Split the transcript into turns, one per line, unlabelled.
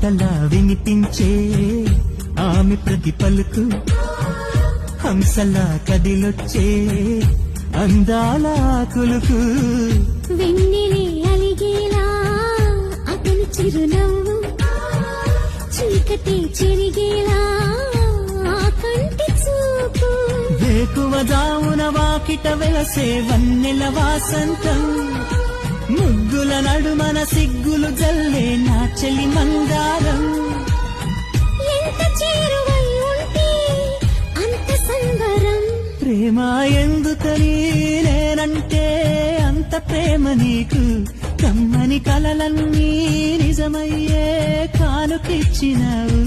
పాటలా వినిపించే ఆమె ప్రతి పలుకు హంసలా కదిలొచ్చే అందాల కులుకు
వెన్నెలే అలిగేలా అతని చిరునవ్వు చీకటి చెరిగేలా ఆ కంటి చూపు
వేకువ జామున వాకిట వెలసే వన్నెల వాసంతం ముగ్గుల నడుమన సిగ్గులు జల్లే నా చెలి మందారం
ఎంత చేరువై ఉంటే అంత సంబరం
ప్రేమ ఎందుకని నేనంటే అంత ప్రేమ నీకు కమ్మని కలలన్నీ నిజమయ్యే కానుకిచ్చినావు